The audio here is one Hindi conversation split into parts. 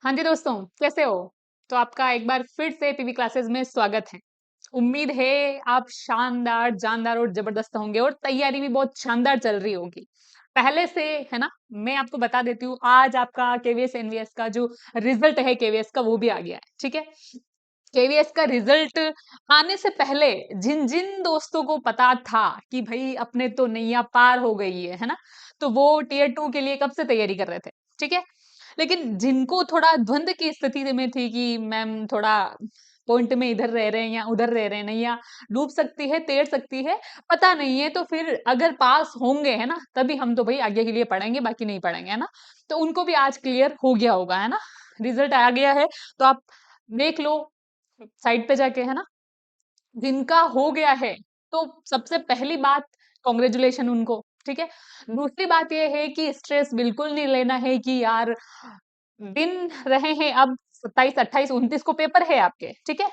हाँ जी दोस्तों, कैसे हो? तो आपका एक बार फिर से पीवी क्लासेस में स्वागत है। उम्मीद है आप शानदार, जानदार और जबरदस्त होंगे और तैयारी भी बहुत शानदार चल रही होगी। पहले से है ना, मैं आपको बता देती हूँ आज आपका केवीएस एनवीएस का जो रिजल्ट है केवीएस का वो भी आ गया है, ठीक है? केवीएस का रिजल्ट आने से पहले जिन जिन दोस्तों को पता था कि भाई अपने तो नैया पार हो गई है ना? तो वो टियर 2 के लिए कब से तैयारी कर रहे थे, ठीक है? लेकिन जिनको थोड़ा द्वंद की स्थिति में थी कि मैम थोड़ा पॉइंट में इधर रह रहे हैं या उधर रह रहे हैं, नैया डूब सकती है, तैर सकती है, पता नहीं है, तो फिर अगर पास होंगे है ना, तभी हम तो भाई आगे के लिए पढ़ेंगे, बाकी नहीं पढ़ेंगे, है ना? तो उनको भी आज क्लियर हो गया होगा, है ना? रिजल्ट आ गया है, तो आप देख लो साइड पे जाके, है ना? जिनका हो गया है, तो सबसे पहली बात कॉन्ग्रेचुलेशन उनको, ठीक है? दूसरी बात ये है कि स्ट्रेस बिल्कुल नहीं लेना है कि यार दिन रहे हैं अब 27, 28, 29 को पेपर है आपके, ठीक है?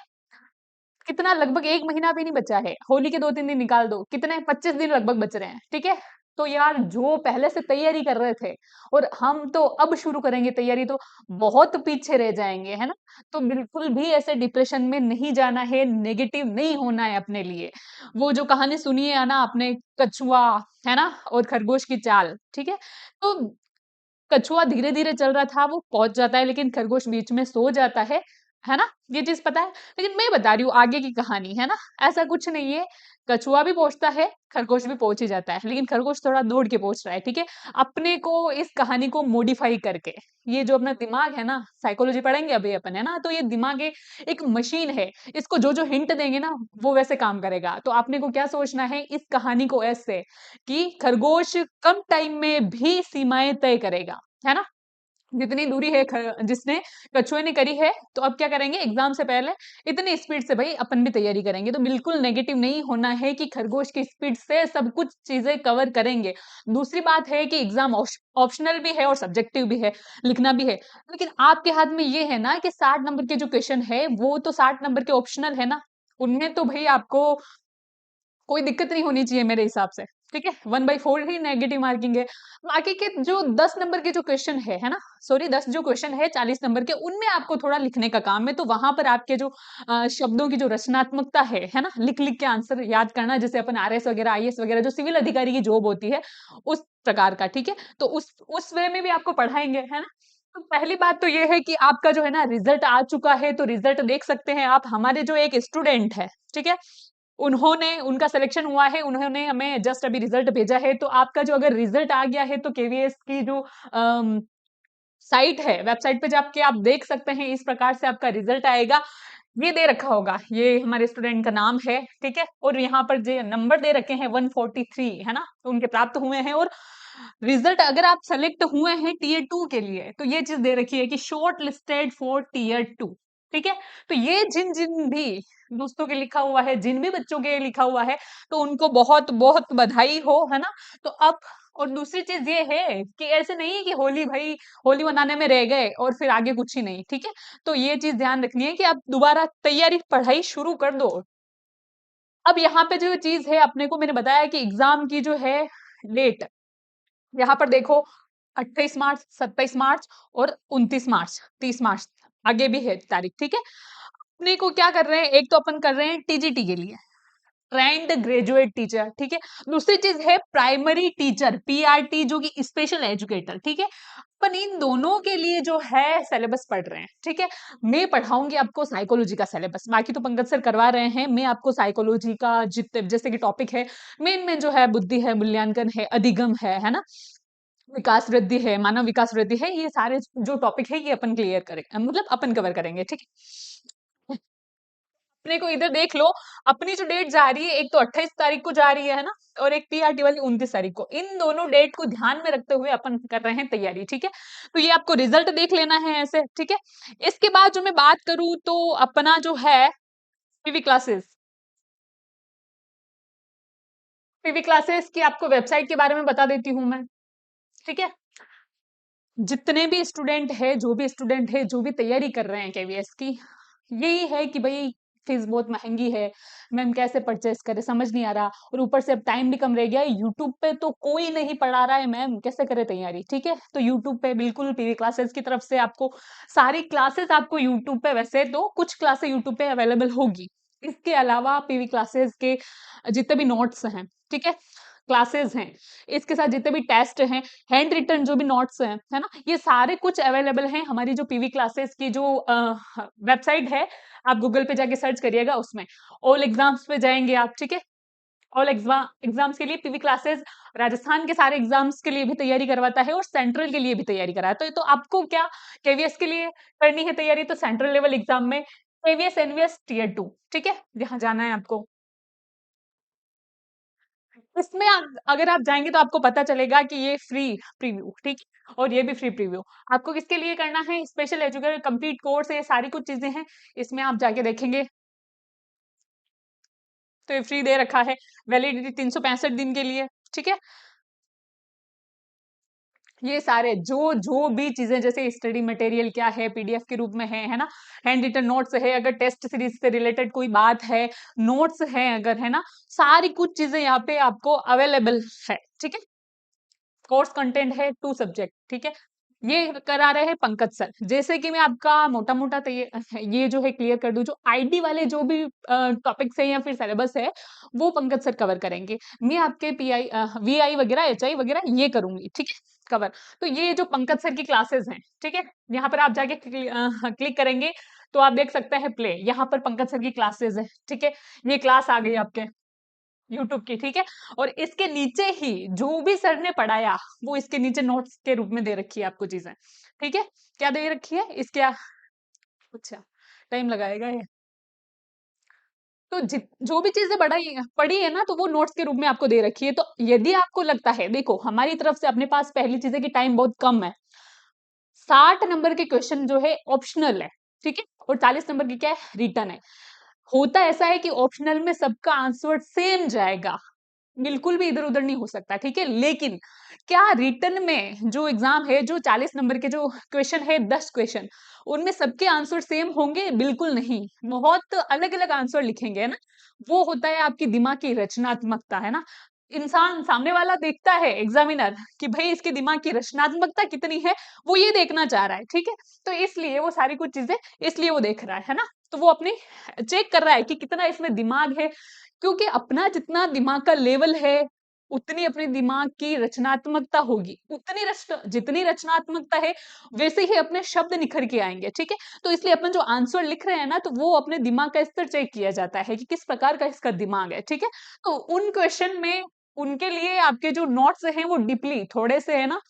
कितना लगभग 1 महीना भी नहीं बचा है। होली के 2-3 दिन निकाल दो, कितने 25 दिन लगभग बच रहे हैं, ठीक है? तो यार जो पहले से तैयारी कर रहे थे और हम तो अब शुरू करेंगे तैयारी तो बहुत पीछे रह जाएँगे, है ना? तो बिल्कुल भी ऐसे डिप्रेशन में नहीं जाना है, नेगेटिव नहीं होना है अपने लिए। वो जो कहानी सुनी है ना आपने कछुआ, है ना? और खरगोश की चाल, ठीक है? तो कछुआ धीरे-धीरे चल रहा था, वो पहुँच जाता है लेकिन खरगोश बीच में सो जाता है ना? ये चीज़ पता है? लेकिन मैं बता रही हूँ आगे की कहानी, है ना? ऐसा कुछ नहीं है, कछुआ भी पहुँचता है, खरगोश भी पहुँच ही जाता है, लेकिन खरगोश थोड़ा दौड़ के पहुँच रहा है, ठीक है? अपने को इस कहानी को मॉडिफाई करके, ये जो अपना दिमाग है ना, साइकोलॉजी पढ़ेंगे अभी अपन, है ना? तो ये दिमाग एक मशीन है, इसको जो-जो हिंट देंगे ना, वो वैसे काम करेगा। तो आपने को क्या सोचना है इस कहानी को ऐसे कि खरगोश कम टाइम में भी सीमाएँ तय करेगा, है ना? जितनी दूरी है जिसने कछुए ने करी है, तो अब क्या करेंगे एग्ज़ाम से पहले इतनी स्पीड से भई अपन भी तैयारी करेंगे। तो बिल्कुल नेगेटिव नहीं होना है कि खरगोश की स्पीड से सब कुछ चीज़ें कवर करेंगे। दूसरी बात है कि एग्ज़ाम ऑप्शनल भी है और सब्जेक्टिव भी है, लिखना भी है। लेकिन आपके हाथ में ये है ना कि 60 नंबर के जो क्वेश्चन है, वो तो 60 नंबर के ऑप्शनल है ना, उनमें तो भई आपको कोई दिक्कत नहीं होनी चाहिए मेरे हिसाब से, ठीक है? 1/4 ही नेगेटिव मार्किंग है। बाकी के जो 10 नंबर के जो क्वेश्चन है ना? सॉरी 10 जो क्वेश्चन है 40 नंबर के, उनमें आपको थोड़ा लिखने का काम है, तो वहाँ पर आपके जो शब्दों की जो रचनात्मकता है ना? लिख-लिख के आंसर याद करना, जैसे अपन आरएस वगैरह, आईएएस वगैरह जो सिविल अधिकारी की जॉब होती है, उस प्रकार का, ठीक है? तो उस वे में भी आपको पढ़ाएँगे, है ना? तो पहली बात तो ये है कि आपका जो है ना रिज़ल्ट आ चुका है, तो रिज़ल्ट देख सकते हैं आप। हमारे जो एक स्टूडेंट है, ठीक है? उन्होंने उनका सिलेक्शन हुआ है, उन्होंने हमें जस्ट अभी रिजल्ट भेजा है, तो आपका जो अगर रिजल्ट आ गया है तो केवीएस की जो अम, साइट है, वेबसाइट पे जाके आप देख सकते हैं इस प्रकार से आपका रिजल्ट आएगा। ये दे रखा होगा, ये हमारे स्टूडेंट का नाम है, ठीक है? और यहाँ पर जो नंबर दे रखे हैं 143 है ना? तो उनके प्राप्त हुए हैं और रिजल्ट अगर आप सेलेक्ट हुए हैं टियर 2 के लिए, तो ये चीज़ दे रखी है कि शॉर्ट लिस्टेड फॉर टियर 2, ठीक है? तो ये जिन-जिन भी दोस्तों के लिखा हुआ है, जिन भी बच्चों के लिखा हुआ है, तो उनको बहुत-बहुत बधाई हो, है ना? तो अब और दूसरी चीज़ ये है कि ऐसे नहीं है कि होली भई होली मनाने में रह गए और फिर आगे कुछ ही नहीं, ठीक है? तो ये चीज़ ध्यान रखनी है कि आप दोबारा तैयारी पढ़ाई शुरू कर दो। अब यहाँ पे जो चीज़ है अपने को मैंने बताया कि एग्ज़ाम की जो है डेट, यहाँ पर देखो 28 मार्च, 27 मार्च और 29 मार्च, 30 मार्च आगे भी है तारीख, ठीक है? अपने को क्या कर रहे हैं, एक तो अपन कर रहे हैं टीजीटी के लिए, ट्रेंड ग्रेजुएट टीचर, ठीक है? दूसरी चीज़ है प्राइमरी टीचर, पीआरटी जो कि स्पेशल एजुकेटर, ठीक है? अपन इन दोनों के लिए जो है सिलेबस पढ़ रहे हैं, ठीक है? मैं पढ़ाऊँगी आपको साइकोलॉजी का सिलेबस, बाकी तो पंकज सर करवा रहे हैं, मैं आपको साइकोलॉजी का जितने जैसे कि टॉपिक है, मेन में जो है बुद्धि है, मूल्यांकन है, अधिगम है ना? विकास वृद्धि है, मानव विकास वृद्धि है, ये सारे जो टॉपिक है ये अपन क्लियर करें मतलब अपन कवर करेंगे, ठीक है? अपने को इधर देख लो, अपनी जो डेट जा रही है, एक तो 28 तारीख को जा रही है ना? और एक पीआरटी वाली 29 तारीख को। इन दोनों डेट को ध्यान में रखते हुए अपन कर रहे हैं तैयारी, ठीक है? तो ये आपको रिजल्ट देख लेना है ऐसे, ठीक है? इसके बाद जो मैं बात करूँ तो अपना जो है पीवी क्लासेस, पीवी क्लासेस की आपको वेबसाइट के बारे में बता देती हूँ मैं, ठीक है? जितने भी स्टूडेंट है, जो भी स्टूडेंट है, जो भी तैयारी कर रहे हैं केवीएस की, यही है कि भई फीस बहुत महंगी है मैम, कैसे परचेस करें, समझ नहीं आ रहा, और ऊपर से अब टाइम भी कम रह गया है, यूट्यूब पे तो कोई नहीं पढ़ा रहा है मैम, कैसे करें तैयारी। ठीक है, तो यूट्यूब पे बिल्कुल पीवी क्लासेस की तरफ से आपको सारी क्लासेस आपको यूट्यूब पे, वैसे तो कुछ क्लासेस यूट्यूब पे अवेलेबल होगी, इसके अलावा पीवी क्लासेस के जितने भी नोट्स हैं, ठीक है, क्लासेस हैं, इसके साथ जितने भी टेस्ट हैं, हैंड रिटन जो भी नोट्स हैं, है ना, ये सारे कुछ अवेलेबल हैं हमारी जो पीवी क्लासेस की जो वेबसाइट है, आप गूगल पे जाके सर्च करिएगा, उसमें ऑल एग्जाम्स पे जाएंगे आप। ठीक है, ऑल एग्जाम्स के लिए पीवी क्लासेस राजस्थान के सारे एग्जाम्स के लिए भी तैयारी करवाता है और सेंट्रल के लिए भी तैयारी कराता है। तो आपको क्या केवीएस के लिए करनी है तैयारी, तो सेंट्रल लेवल एग्जाम में केवीएस एनवीएस टीयर 2, ठीक है, जहां जाना है आपको। इसमें अगर आप जाएंगे तो आपको पता चलेगा कि ये फ्री प्रीव्यू, ठीक है, और ये भी फ्री प्रीव्यू। आपको किसके लिए करना है, स्पेशल एजुकेटर कंप्लीट कोर्स है, ये सारी कुछ चीजें हैं, इसमें आप जाके देखेंगे तो ये फ्री दे रखा है, वैलिडिटी 365 दिन के लिए। ठीक है, ये सारे जो जो भी चीजें, जैसे स्टडी मटेरियल क्या है, पीडीएफ के रूप में है ना, हैंड रिटन नोट्स है, अगर टेस्ट सीरीज से रिलेटेड कोई बात है, नोट्स है अगर, है ना, सारी कुछ चीजें यहाँ पे आपको अवेलेबल है। ठीक है, कोर्स कंटेंट है 2 सब्जेक्ट। ठीक है, ये करा रहे हैं पंकज सर। जैसे कि मैं आपका मोटा मोटा ये जो है क्लियर कर दूं, जो आईडी वाले जो भी टॉपिक्स है या फिर सिलेबस है, वो पंकज सर कवर करेंगे। मैं आपके पीआई वीआई वगैरह एचआई वगैरह ये करूंगी। ठीक है, कवर। तो ये जो पंकज सर की क्लासेस हैं, ठीक है, यहाँ पर आप जाके क्लिक करेंगे तो आप देख सकते हैं प्ले, यहाँ पर पंकज सर की क्लासेस है। ठीक है, ये क्लास आ गई आपके यूट्यूब की। ठीक है, और इसके नीचे ही जो भी सर ने पढ़ाया वो इसके नीचे नोट्स के रूप में दे रखी है आपको चीजें। ठीक है, क्या दे रखी है इसके अच्छा, टाइम लगाएगा ये। तो जो भी चीजें पढ़ाई पढ़ी है ना, तो वो नोट्स के रूप में आपको दे रखी है। तो यदि आपको लगता है, देखो हमारी तरफ से अपने पास पहली चीजें की टाइम बहुत कम है, 60 नंबर के क्वेश्चन जो है ऑप्शनल है। ठीक है, और 40 नंबर की क्या है, रिटर्न है। होता ऐसा है कि ऑप्शनल में सबका आंसर सेम जाएगा, बिल्कुल भी इधर उधर नहीं हो सकता। ठीक है, लेकिन क्या रिटर्न में जो एग्जाम है, जो 40 नंबर के जो क्वेश्चन है, 10 क्वेश्चन, उनमें सबके आंसर सेम होंगे? बिल्कुल नहीं, बहुत अलग अलग आंसर लिखेंगे, है ना। वो होता है आपकी दिमाग की रचनात्मकता, है ना। इंसान सामने वाला देखता है एग्जामिनर कि भाई इसके दिमाग की रचनात्मकता कितनी है, वो ये देखना चाह रहा है। ठीक है, तो इसलिए वो सारी कुछ चीजें इसलिए वो देख रहा है ना, तो वो अपनी चेक कर रहा है कि कितना इसमें दिमाग है, क्योंकि अपना जितना दिमाग का लेवल है, उतनी अपने दिमाग की रचनात्मकता होगी, जितनी रचनात्मकता है, वैसे ही अपने शब्द निखर के आएंगे। ठीक है, तो इसलिए अपन जो आंसर लिख रहे हैं ना, तो वो अपने दिमाग का स्तर चेक किया जाता है कि किस प्रकार का इसका दिमाग है। ठीक है, तो उन क्वेश्चन में उनके लिए आपके जो नोट्स हैं वो डीपली थोड़े से, है ना,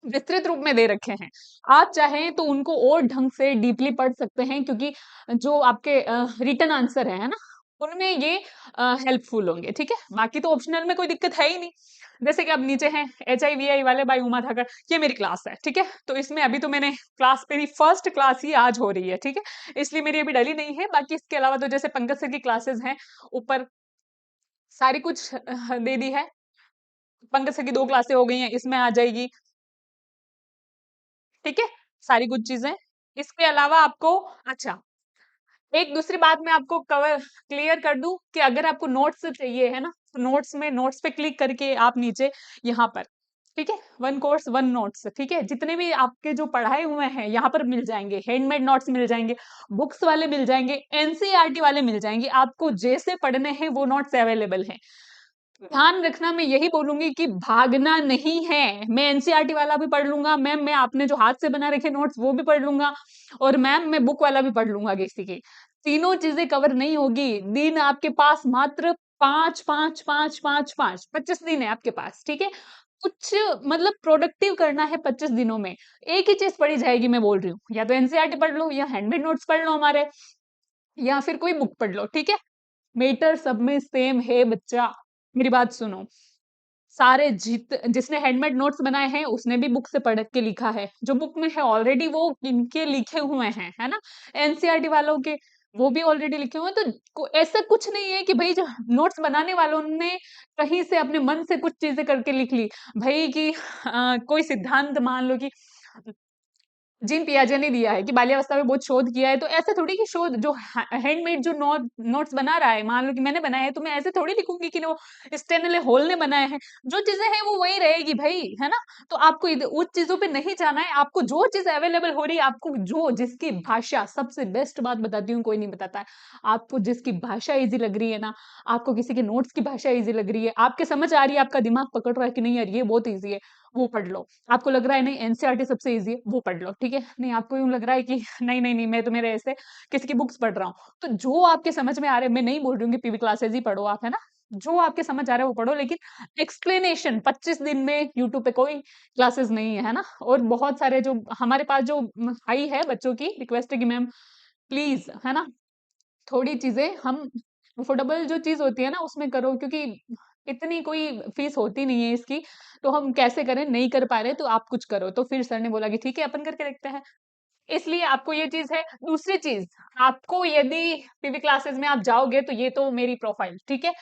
विस्तृत रूप में दे रखे हैं। आप चाहें तो उनको और ढंग से डीपली पढ़ सकते हैं, क्योंकि जो आपके रिटर्न आंसर है ना, उनमें ये हेल्पफुल होंगे। ठीक है, बाकी तो ऑप्शनल में कोई दिक्कत है ही नहीं। जैसे कि अब नीचे हैं HIVI वाले बाई उमा धाकर, ये मेरी क्लास है। ठीक है, तो इसमें अभी तो मैंने क्लास, मेरी फर्स्ट क्लास ही आज हो रही है। ठीक है, इसलिए मेरी अभी डली नहीं है। बाकी इसके अलावा तो जैसे पंकज सर की क्लासेस हैं, ऊपर सारी कुछ दे दी है। पंकज सर की 2 क्लासें हो गई हैं, इसमें आ जाएगी। ठीक है, सारी कुछ चीजें। इसके अलावा आपको, अच्छा, एक दूसरी बात मैं आपको क्लियर कर दूं कि अगर आपको नोट्स चाहिए, है ना, तो नोट्स पे क्लिक करके आप नीचे यहाँ पर, ठीक है, 1 कोर्स 1 नोट्स, ठीक है, जितने भी आपके जो पढ़ाए हुए हैं यहाँ पर मिल जाएंगे, हैंडमेड नोट्स मिल जाएंगे, बुक्स वाले मिल जाएंगे, एनसीईआरटी वाले मिल जाएंगे, आपको जैसे पढ़ने हैं वो नोट्स अवेलेबल हैं। ध्यान रखना, मैं यही बोलूंगी कि भागना नहीं है। मैं एनसीईआरटी वाला भी पढ़ लूंगा मैम, मैं आपने जो हाथ से बना रखे नोट्स वो भी पढ़ लूंगा, और मैम मैं बुक वाला भी पढ़ लूंगा किसी की। तीनों चीजें कवर नहीं होगी। दिन आपके पास मात्र 5 5 5 5 5 25 दिन है आपके पास। ठीक है, कुछ मतलब प्रोडक्टिव करना है 25 दिनों में। एक ही चीज पढ़ी जाएगी, मैं बोल रही हूँ, या तो एनसीईआरटी पढ़ लो, या हैंडमेड नोट्स पढ़ लो हमारे, या फिर कोई बुक पढ़ लो। ठीक है, मेटर सब में सेम है बच्चा, मेरी बात सुनो। सारे जिसने हैंडमेड नोट्स बनाए हैं उसने भी बुक से पढ़ के लिखा है, जो बुक में है ऑलरेडी वो इनके लिखे हुए हैं, है ना। एनसीईआरटी वालों के वो भी ऑलरेडी लिखे हुए हैं। तो ऐसा कुछ नहीं है कि भाई जो नोट्स बनाने वालों ने कहीं से अपने मन से कुछ चीजें करके लिख ली, भाई कि कोई सिद्धांत मान लो कि जीन पियाजे ने दिया है कि बाल्यावस्था में बहुत शोध किया है, तो ऐसा थोड़ी कि शोध जो हैंडमेड जो नोट्स बना रहा है, मान लो कि मैंने बनाया है, तो मैं ऐसे थोड़ी लिखूंगी कि वो स्टेनले होल ने बनाए हैं। जो चीजें हैं वो वही रहेगी भाई, है ना। तो आपको उस चीजों पे नहीं जाना है, आपको जो चीज अवेलेबल हो रही है, आपको जो जिसकी भाषा, सबसे बेस्ट बात बताती हूँ, कोई नहीं बताता है, आपको जिसकी भाषा इजी लग रही है ना, आपको किसी के नोट्स की भाषा इजी लग रही है, आपके समझ आ रही है, आपका दिमाग पकड़ रहा है कि नहीं यार ये बहुत ईजी है, वो पढ़ लो। आपको लग रहा है नहीं एनसीईआरटी सबसे इजी है, वो पढ़ लो, ठीक है। नहीं आपको यूं लग रहा है कि नहीं नहीं नहीं, मैं तो मेरे ऐसे किसी की बुक्स पढ़ रहा हूँ, तो जो आपके समझ में आ रहा है, मैं नहीं बोल रही हूँ कि पीवी क्लासेस ही पढ़ो आप, है ना, जो आपके समझ आ रहा है वो पढ़ो, लेकिन एक्सप्लेनेशन 25 दिन में यूट्यूब पे कोई क्लासेस नहीं है, है ना। और बहुत सारे जो हमारे पास जो आई है बच्चों की रिक्वेस्ट है कि मैम प्लीज, है ना, थोड़ी चीजें हम अफोर्डेबल जो चीज होती है ना उसमें करो, क्योंकि इतनी कोई फीस होती नहीं है इसकी, तो हम कैसे करें, नहीं कर पा रहे, तो आप कुछ करो। तो फिर सर ने बोला कि ठीक है अपन करके देखते हैं। इसलिए आपको ये चीज है। दूसरी चीज, आपको यदि पीवी क्लासेस में आप जाओगे, तो ये तो मेरी प्रोफाइल, ठीक है,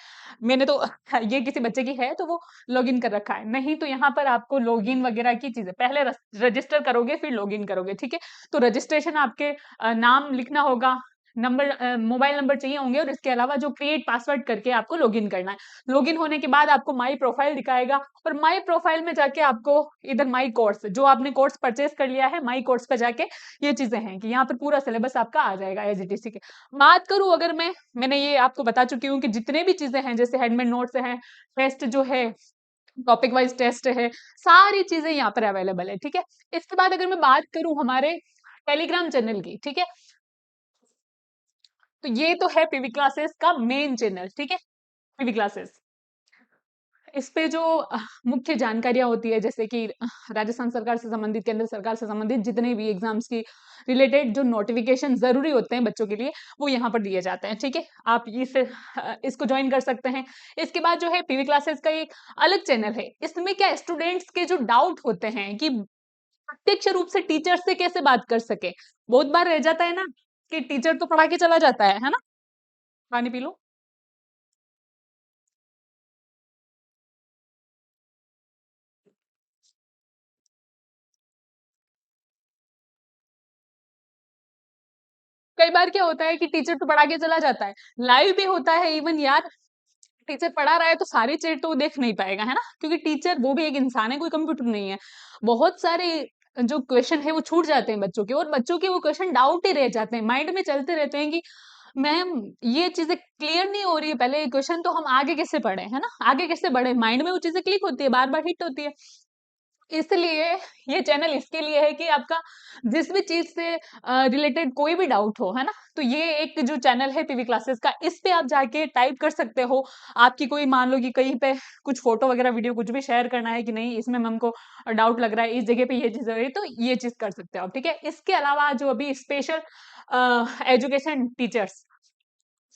मैंने तो ये किसी बच्चे की है तो वो लॉगिन कर रखा है, नहीं तो यहाँ पर आपको लॉगिन वगैरह की चीजें पहले रजिस्टर करोगे फिर लॉगिन करोगे, ठीक है। तो रजिस्ट्रेशन आपके नाम लिखना होगा, नंबर, मोबाइल नंबर चाहिए होंगे, और इसके अलावा जो क्रिएट पासवर्ड करके आपको लॉगिन करना है। लॉगिन होने के बाद आपको माई प्रोफाइल दिखाएगा, और माई प्रोफाइल में जाके आपको इधर माई कोर्स, जो आपने कोर्स परचेस कर लिया है, माई कोर्स पे जाके ये चीजें हैं कि यहाँ पर पूरा सिलेबस आपका आ जाएगा एज इट इज के। बात करूं अगर मैंने ये आपको बता चुकी हूँ कि जितने भी चीजें हैं, जैसे हैंडमेड नोट्स हैं, टेस्ट जो है, टॉपिक वाइज टेस्ट है, सारी चीजें यहाँ पर अवेलेबल है, ठीक है। इसके बाद अगर मैं बात करूं हमारे टेलीग्राम चैनल की, ठीक है, तो ये तो है पीवी क्लासेस का मेन चैनल, ठीक है। पीवी क्लासेस, इस पे जो मुख्य जानकारियां होती है, जैसे कि राजस्थान सरकार से संबंधित, केंद्र सरकार से संबंधित जितने भी एग्जाम्स की रिलेटेड जो नोटिफिकेशन जरूरी होते हैं बच्चों के लिए, वो यहाँ पर दिए जाते हैं, ठीक है। आप इसको ज्वाइन कर सकते हैं। इसके बाद जो है पीवी क्लासेस का एक अलग चैनल है, इसमें क्या स्टूडेंट्स के जो डाउट होते हैं कि प्रत्यक्ष रूप से टीचर से कैसे बात कर सके, बहुत बार रह जाता है ना कि टीचर तो पढ़ा के चला जाता है ना। पानी पी लो। कई बार क्या होता है कि टीचर तो पढ़ा के चला जाता है, लाइव भी होता है इवन यार, टीचर पढ़ा रहा है तो सारी चीज तो वो देख नहीं पाएगा, है ना, क्योंकि टीचर वो भी एक इंसान है, कोई कंप्यूटर नहीं है। बहुत सारे जो क्वेश्चन है वो छूट जाते हैं बच्चों के, और बच्चों के वो क्वेश्चन डाउट ही रह जाते हैं, माइंड में चलते रहते हैं कि मैम ये चीजें क्लियर नहीं हो रही है, पहले ये क्वेश्चन तो हम आगे कैसे पढ़े, है ना, आगे कैसे बढ़े, माइंड में वो चीजें क्लिक होती है, बार बार हिट होती है। इसलिए ये चैनल इसके लिए है कि आपका जिस भी चीज से रिलेटेड कोई भी डाउट हो, है ना, तो ये एक जो चैनल है पीवी क्लासेस का, इस पे आप जाके टाइप कर सकते हो। आपकी कोई मान लो कि कहीं पे कुछ फोटो वगैरह वीडियो कुछ भी शेयर करना है कि नहीं, इसमें हमको डाउट लग रहा है, इस जगह पे ये चीज हो रही है, तो ये चीज कर सकते हो आप, ठीक है। इसके अलावा जो अभी स्पेशल एजुकेशन टीचर्स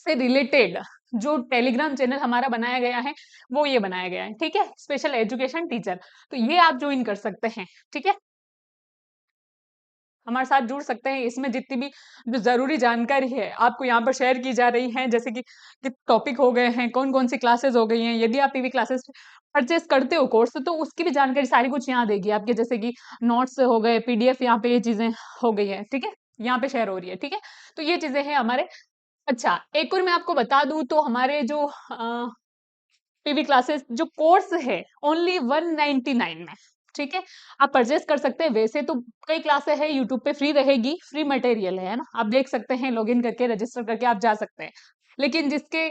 से रिलेटेड जो टेलीग्राम चैनल हमारा बनाया गया है, वो ये बनाया गया है, ठीक है, स्पेशल एजुकेशन टीचर, तो ये आप ज्वाइन कर सकते हैं, ठीक है, हमारे साथ जुड़ सकते हैं। इसमें जितनी भी जो जरूरी जानकारी है आपको यहाँ पर शेयर की जा रही है, जैसे कि टॉपिक हो गए हैं, कौन कौन सी क्लासेस हो गई हैं, यदि आप पीवी क्लासेस परचेस करते हो कोर्स, तो उसकी भी जानकारी सारी कुछ यहाँ देगी आपके, जैसे कि नोट्स हो गए, पीडीएफ, यहाँ पे ये चीजें हो गई है, ठीक है, यहाँ पे शेयर हो रही है, ठीक है। तो ये चीजें हैं हमारे। अच्छा, एक और मैं आपको बता दूं, तो हमारे जो पीवी क्लासेस जो कोर्स है ओनली 199 में, ठीक है, आप परचेस कर सकते हैं। वैसे तो कई क्लासेस है यूट्यूब पे, फ्री रहेगी, फ्री मटेरियल है ना, आप देख सकते हैं, लॉगिन करके रजिस्टर करके आप जा सकते हैं। लेकिन जिसके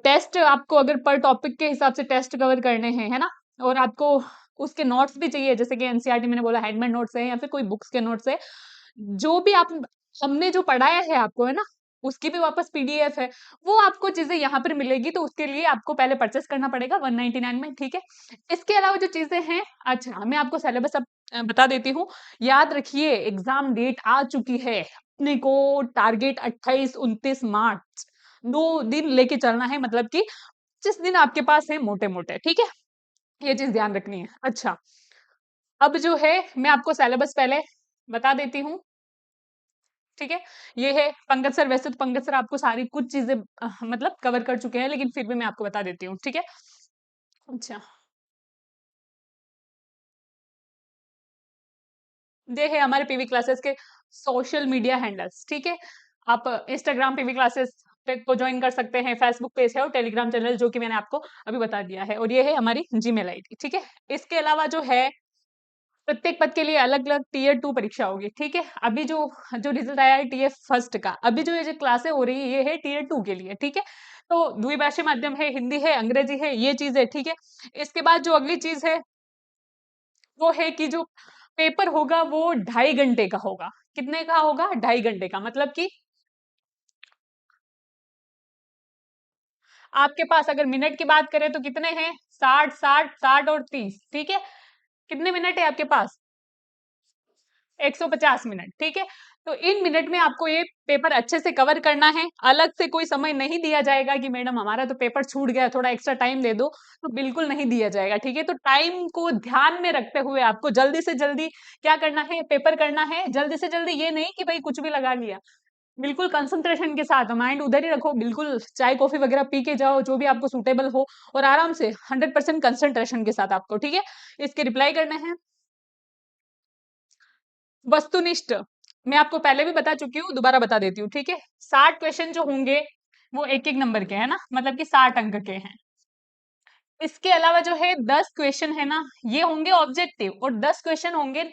टेस्ट आपको अगर पर टॉपिक के हिसाब से टेस्ट कवर करने हैं, है ना, और आपको उसके नोट्स भी चाहिए, जैसे कि एनसीईआरटी मैंने बोला हैंडमेड नोट्स है, या फिर कोई बुक्स के नोट्स है, जो भी आप हमने जो पढ़ाया है आपको, है ना, उसकी भी वापस पीडीएफ है, वो आपको चीजें यहाँ पर मिलेगी, तो उसके लिए आपको पहले परचेस करना पड़ेगा 199 में, ठीक है। इसके अलावा जो चीजें हैं, अच्छा मैं आपको सिलेबस अब बता देती हूँ। याद रखिए एग्जाम डेट आ चुकी है अपने को, टारगेट 28-29 मार्च, 2 दिन लेके चलना है, मतलब कि 25 दिन आपके पास है मोटे मोटे, ठीक है, ये चीज ध्यान रखनी है। अच्छा, अब जो है मैं आपको सिलेबस पहले बता देती हूँ, ठीक है। ये है पंकज सर, वैसे तो पंकज सर आपको सारी कुछ चीजें मतलब कवर कर चुके हैं, लेकिन फिर भी मैं आपको बता देती हूँ, ठीक है। अच्छा, ये है हमारे पीवी क्लासेस के सोशल मीडिया हैंडल्स, ठीक है। आप इंस्टाग्राम पीवी क्लासेस पे को ज्वाइन कर सकते हैं, फेसबुक पेज है और टेलीग्राम चैनल जो कि मैंने आपको अभी बता दिया है, और ये है हमारी जीमेल आईडी, ठीक है। इसके अलावा जो है प्रत्येक पद के लिए अलग अलग टीयर 2 परीक्षा होगी, ठीक है। अभी जो जो रिजल्ट आया है टीयर फर्स्ट का, अभी जो ये जो क्लासे हो रही है ये है टीयर 2 के लिए, ठीक है। तो द्विभाषी माध्यम है, हिंदी है, अंग्रेजी है, ये चीज है, ठीक है। इसके बाद जो अगली चीज है वो है कि जो पेपर होगा वो 2.5 घंटे का होगा। कितने का होगा? 2.5 घंटे का, मतलब कि आपके पास अगर मिनट की बात करें तो कितने हैं? 60, 60, 60 और 30, ठीक है। कितने मिनट है आपके पास? 150 मिनट, ठीक है। तो इन मिनट में आपको ये पेपर अच्छे से कवर करना है। अलग से कोई समय नहीं दिया जाएगा कि मैडम हमारा तो पेपर छूट गया, थोड़ा एक्स्ट्रा टाइम दे दो, तो बिल्कुल नहीं दिया जाएगा, ठीक है। तो टाइम को ध्यान में रखते हुए आपको जल्दी से जल्दी क्या करना है? पेपर करना है। जल्दी से जल्दी ये नहीं कि भाई कुछ भी लगा लिया, बिल्कुल कंसंट्रेशन के साथ माइंड उधर ही रखो, बिल्कुल चाय कॉफी वगैरह पी के जाओ जो भी आपको सूटेबल हो, और आराम से 100% कंसंट्रेशन के साथ आपको, ठीक है, इसके रिप्लाई करने हैं। वस्तुनिष्ठ मैं आपको पहले भी बता चुकी हूँ, दोबारा बता देती हूँ, ठीक है। 60 क्वेश्चन जो होंगे वो एक एक नंबर के है ना, मतलब कि 60 अंक के हैं। इसके अलावा जो है 10 क्वेश्चन है ना, ये होंगे ऑब्जेक्टिव, और 10 क्वेश्चन होंगे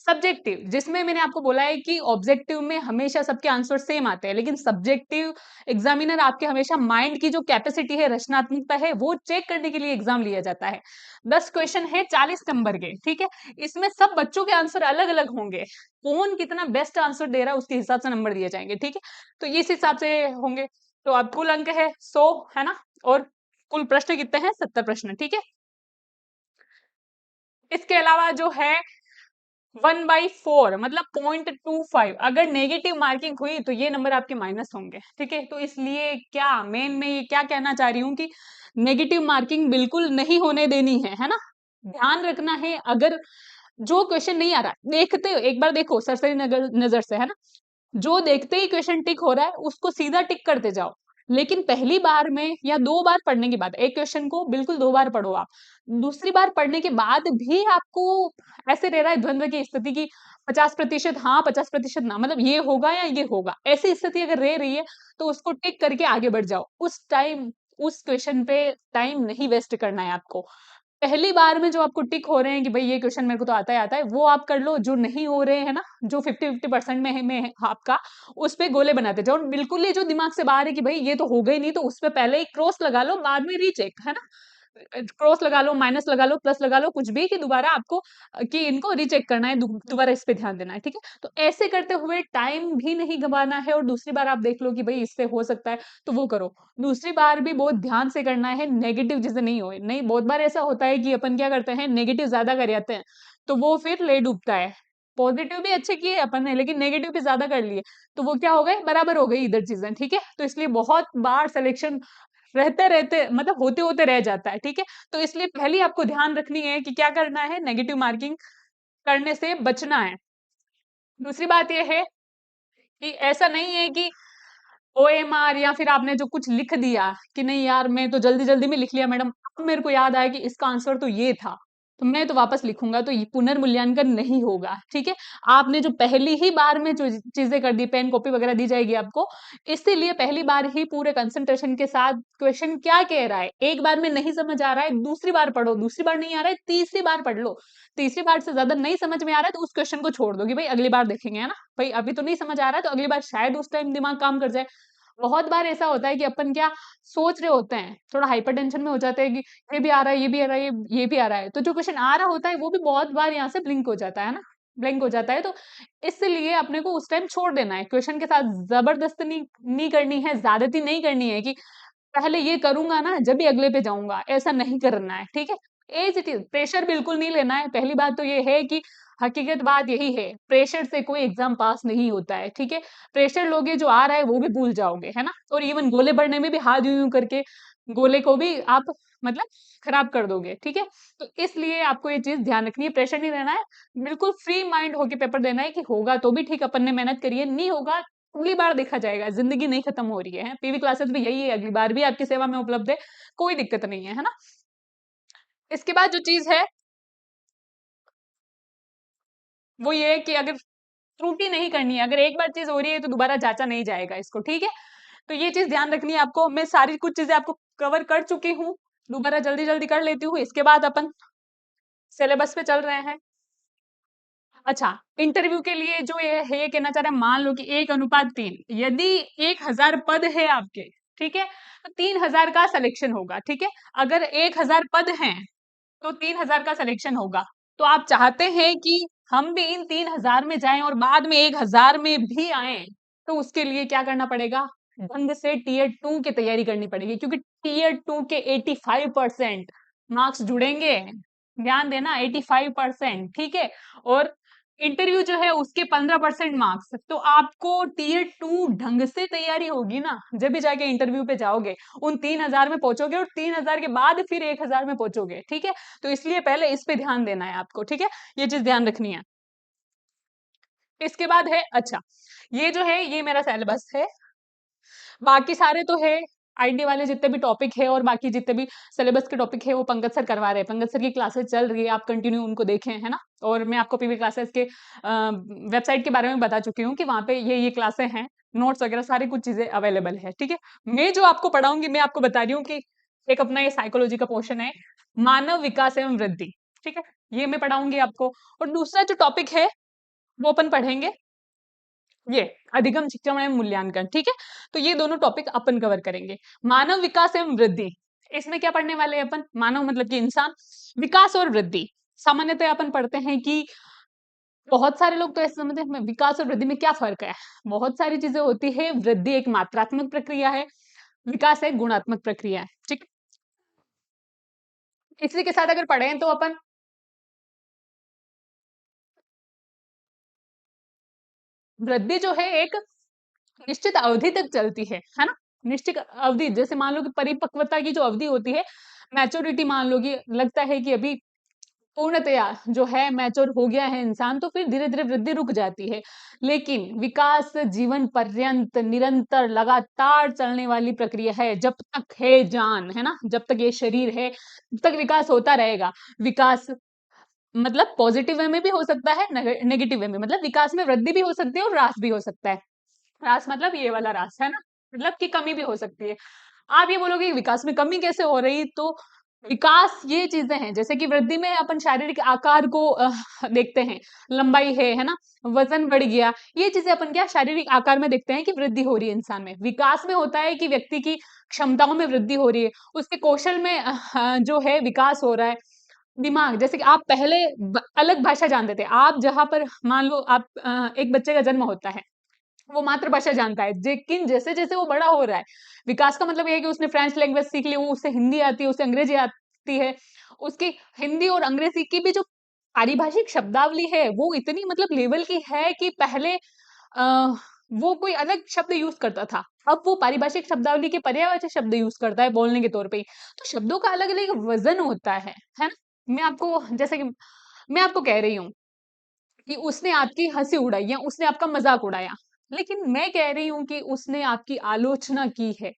सब्जेक्टिव, जिसमें मैंने आपको बोला है कि ऑब्जेक्टिव में हमेशा सबके आंसर सेम आते हैं, लेकिन सब्जेक्टिव एग्जामिनर आपके हमेशा माइंड की जो कैपेसिटी है, रचनात्मकता है, वो चेक करने के लिए एग्जाम लिया जाता है। 10 क्वेश्चन है 40 नंबर के, ठीक है। इसमें सब बच्चों के आंसर अलग अलग होंगे, कौन कितना बेस्ट आंसर दे रहा है उसके हिसाब से नंबर दिए जाएंगे, ठीक है। तो इस हिसाब से होंगे। तो अब कुल अंक है 100, है ना, और कुल प्रश्न कितने हैं? 70 प्रश्न, ठीक है। इसके अलावा जो है 1/4 मतलब 0.25, अगर नेगेटिव मार्किंग हुई तो ये नंबर आपके माइनस होंगे, ठीक है। तो इसलिए क्या मेन में ये क्या कहना चाह रही हूँ कि नेगेटिव मार्किंग बिल्कुल नहीं होने देनी है ना। ध्यान रखना है, अगर जो क्वेश्चन नहीं आ रहा देखते हो एक बार देखो सरसरी नजर से, है ना। जो देखते ही क्वेश्चन टिक हो रहा है उसको सीधा टिक करते जाओ, लेकिन पहली बार में या 2 बार पढ़ने के बाद एक क्वेश्चन को बिल्कुल 2 बार पढ़ो आप। दूसरी बार पढ़ने के बाद भी आपको ऐसे रह रहा है द्वंद्व की स्थिति की 50% हाँ 50% ना, मतलब ये होगा या ये होगा, ऐसी स्थिति अगर रह रही है तो उसको टिक करके आगे बढ़ जाओ। उस क्वेश्चन पे टाइम नहीं वेस्ट करना है आपको। पहली बार में जो आपको टिक हो रहे हैं कि भाई ये क्वेश्चन मेरे को तो आता ही आता है, वो आप कर लो। जो नहीं हो रहे हैं ना, जो 50-50% में है आपका, उस पे गोले बनाते जाओ। बिल्कुल ही जो दिमाग से बाहर है कि भाई ये तो हो गई नहीं, तो उस पे पहले ही क्रॉस लगा लो, बाद में रीचेक, है ना। क्रॉस लगा लो, माइनस लगा लो, प्लस लगा लो, कुछ भी, कि दोबारा आपको कि इनको रीचेक करना है, दोबारा इस पे ध्यान देना है, ठीक है। तो ऐसे करते हुए टाइम भी नहीं गंवाना है, और दूसरी बार आप देख लो कि भाई इससे हो सकता है तो वो करो। दूसरी बार भी बहुत ध्यान से करना है, नेगेटिव जिसे नहीं हो नहीं। बहुत बार ऐसा होता है कि अपन क्या करते हैं, नेगेटिव ज्यादा कर जाते हैं, तो वो फिर ले डूबता है। पॉजिटिव भी अच्छे किए अपन ने, लेकिन नेगेटिव भी ज्यादा कर लिए, तो वो क्या हो गए, बराबर हो गई इधर चीजें, ठीक है। तो इसलिए बहुत बार सिलेक्शन रहते रहते मतलब होते होते रह जाता है, ठीक है। तो इसलिए पहले आपको ध्यान रखनी है कि क्या करना है, नेगेटिव मार्किंग करने से बचना है। दूसरी बात यह है कि ऐसा नहीं है कि ओएमआर या फिर आपने जो कुछ लिख दिया कि नहीं यार मैं तो जल्दी जल्दी में लिख लिया मैडम, अब मेरे को याद आया कि इसका आंसर तो ये था, तो मैं तो वापस लिखूंगा, तो ये पुनर्मूल्यांकन नहीं होगा, ठीक है। आपने जो पहली ही बार में जो चीजें कर दी, पेन कॉपी वगैरह दी जाएगी आपको, इसीलिए पहली बार ही पूरे कंसंट्रेशन के साथ क्वेश्चन क्या कह रहा है, एक बार में नहीं समझ आ रहा है दूसरी बार पढ़ो, दूसरी बार नहीं आ रहा है तीसरी बार पढ़ लो, तीसरी बार से ज्यादा नहीं समझ में आ रहा है तो उस क्वेश्चन को छोड़ दो कि भाई अगली बार देखेंगे, है ना। भाई अभी तो नहीं समझ आ रहा है तो अगली बार शायद उस टाइम दिमाग काम कर जाए। बहुत बार ऐसा होता है कि अपन क्या सोच रहे होते हैं, थोड़ा हाइपर टेंशन में हो जाते हैं कि ये भी आ रहा है, ये भी आ रहा है, ये भी आ रहा है, तो जो क्वेश्चन आ रहा होता है वो भी बहुत बार यहाँ से ब्लिंक हो जाता है ना, ब्लैंक हो जाता है। तो इसलिए अपने को उस टाइम छोड़ देना है, क्वेश्चन के साथ जबरदस्ती नहीं करनी है, ज्यादती नहीं करनी है कि पहले ये करूंगा ना जब भी अगले पे जाऊंगा, ऐसा नहीं करना है, ठीक है। एज इट इज, प्रेशर बिल्कुल नहीं लेना है। पहली बात तो ये है कि हकीकत बात यही है, प्रेशर से कोई एग्जाम पास नहीं होता है, ठीक है। प्रेशर लोगे जो आ रहा है वो भी भूल जाओगे, है ना। और इवन गोले बढ़ने में भी हाथ यूं यूं करके गोले को भी आप मतलब खराब कर दोगे, ठीक है। तो इसलिए आपको ये चीज ध्यान रखनी है, प्रेशर नहीं लेना है, बिल्कुल फ्री माइंड होके पेपर देना है कि होगा तो भी ठीक, अपन ने मेहनत करी है, नहीं होगा अगली बार देखा जाएगा, जिंदगी नहीं खत्म हो रही है। पीवी क्लासेस भी यही है, अगली बार भी आपकी सेवा में उपलब्ध है, कोई दिक्कत नहीं है, है ना। इसके बाद जो चीज है वो ये है कि अगर त्रुटि नहीं करनी है, अगर एक बार चीज हो रही है तो दोबारा जांचा नहीं जाएगा इसको, ठीक है। तो ये चीज ध्यान रखनी है आपको। मैं सारी कुछ चीजें आपको कवर कर चुकी हूँ, दोबारा जल्दी जल्दी कर लेती हूँ, इसके बाद अपन सिलेबस पे चल रहे हैं। अच्छा, इंटरव्यू के लिए जो ये कहना चाह रहे हैं, मान लो कि 1:3, यदि 1,000 पद है आपके, ठीक है, तो 3,000 का सिलेक्शन होगा, ठीक है। अगर 1,000 पद हैं तो 3,000 का सिलेक्शन होगा। तो आप चाहते हैं कि हम भी इन 3,000 में जाएं और बाद में 1,000 में भी आए, तो उसके लिए क्या करना पड़ेगा, ढंग से टीयर 2 की तैयारी करनी पड़ेगी, क्योंकि टीयर 2 के 85% मार्क्स जुड़ेंगे। ध्यान देना, 85%, ठीक है। और इंटरव्यू जो है उसके 15% मार्क्स। तो आपको टीयर 2 ढंग से तैयारी होगी ना, जब भी जाके इंटरव्यू पे जाओगे, उन 3,000 में पहुंचोगे और 3,000 के बाद फिर 1,000 में पहुंचोगे, ठीक है। तो इसलिए पहले इस पे ध्यान देना है आपको, ठीक है, ये चीज ध्यान रखनी है। इसके बाद है, अच्छा, ये जो है ये मेरा सिलेबस है, बाकी सारे तो है, आईटी वाले जितने भी टॉपिक है और बाकी जितने भी सिलेबस के टॉपिक है वो पंकज सर करवा रहे हैं, पंकज सर की क्लासेस चल रही है, आप कंटिन्यू उनको देखें, है ना। और मैं आपको पीवी क्लासेस के वेबसाइट के बारे में बता चुकी हूँ कि वहां पे ये क्लासें हैं, नोट्स वगैरह सारी कुछ चीजें अवेलेबल है, ठीक है। मैं जो आपको पढ़ाऊंगी, मैं आपको बता रही हूँ कि एक अपना ये साइकोलॉजी का पोर्शन है, मानव विकास एवं वृद्धि, ठीक है, ये मैं पढ़ाऊंगी आपको। और दूसरा जो टॉपिक है वो अपन पढ़ेंगे, ये अधिगम शिक्षा एवं मूल्यांकन, ठीक है। तो ये दोनों टॉपिक अपन कवर करेंगे। मानव विकास एवं वृद्धि, इसमें क्या पढ़ने वाले हैं अपन, मानव मतलब कि इंसान, विकास और वृद्धि। सामान्यतः अपन पढ़ते हैं कि बहुत सारे लोग तो ऐसे समझते हैं विकास और वृद्धि में क्या फर्क है। बहुत सारी चीजें होती है, वृद्धि एक मात्रात्मक प्रक्रिया है, विकास एक गुणात्मक प्रक्रिया है, ठीक है। इसी के साथ अगर पढ़ें तो अपन, वृद्धि जो है एक निश्चित अवधि तक चलती है ना। निश्चित अवधि, जैसे मान लो कि परिपक्वता की जो अवधि होती है, मैच्योरिटी, मान लो कि लगता है कि अभी पूर्णतया जो है मैच्योर हो गया है इंसान, तो फिर धीरे धीरे वृद्धि रुक जाती है। लेकिन विकास जीवन पर्यंत निरंतर लगातार चलने वाली प्रक्रिया है, जब तक है जान, है ना, जब तक ये शरीर है तब तक विकास होता रहेगा। विकास मतलब पॉजिटिव वे में भी हो सकता है, नेगेटिव वे में, मतलब विकास में वृद्धि भी हो सकती है और ह्रास भी हो सकता है। ह्रास मतलब ये वाला ह्रास, है ना, मतलब कि कमी भी हो सकती है। आप ये बोलोगे कि विकास में कमी कैसे हो रही, तो विकास ये चीजें हैं, जैसे कि वृद्धि में अपन शारीरिक आकार को देखते हैं, लंबाई है ना, वजन बढ़ गया, ये चीजें अपन क्या शारीरिक आकार में देखते हैं कि वृद्धि हो रही है इंसान में। विकास में होता है कि व्यक्ति की क्षमताओं में वृद्धि हो रही है, उसके कौशल में जो है विकास हो रहा है। दिमाग, जैसे कि आप पहले अलग भाषा जानते थे, आप जहां पर मान लो आप एक बच्चे का जन्म होता है, वो मातृभाषा जानता है, लेकिन जैसे जैसे वो बड़ा हो रहा है, विकास का मतलब ये है कि उसने फ्रेंच लैंग्वेज सीख ली, वो उसे हिंदी आती है, उसे अंग्रेजी आती है, उसकी हिंदी और अंग्रेजी की भी जो पारिभाषिक शब्दावली है वो इतनी मतलब लेवल की है कि पहले आ, वो कोई अलग शब्द यूज करता था, अब वो पारिभाषिक शब्दावली के पर्यायवाची शब्द यूज करता है बोलने के तौर पे ही। तो शब्दों का अलग अलग वजन होता है ना। मैं आपको जैसे कि मैं आपको कह रही हूँ कि उसने आपकी हंसी उड़ाई या उसने आपका मजाक उड़ाया, लेकिन मैं कह रही हूं कि उसने आपकी आलोचना की है,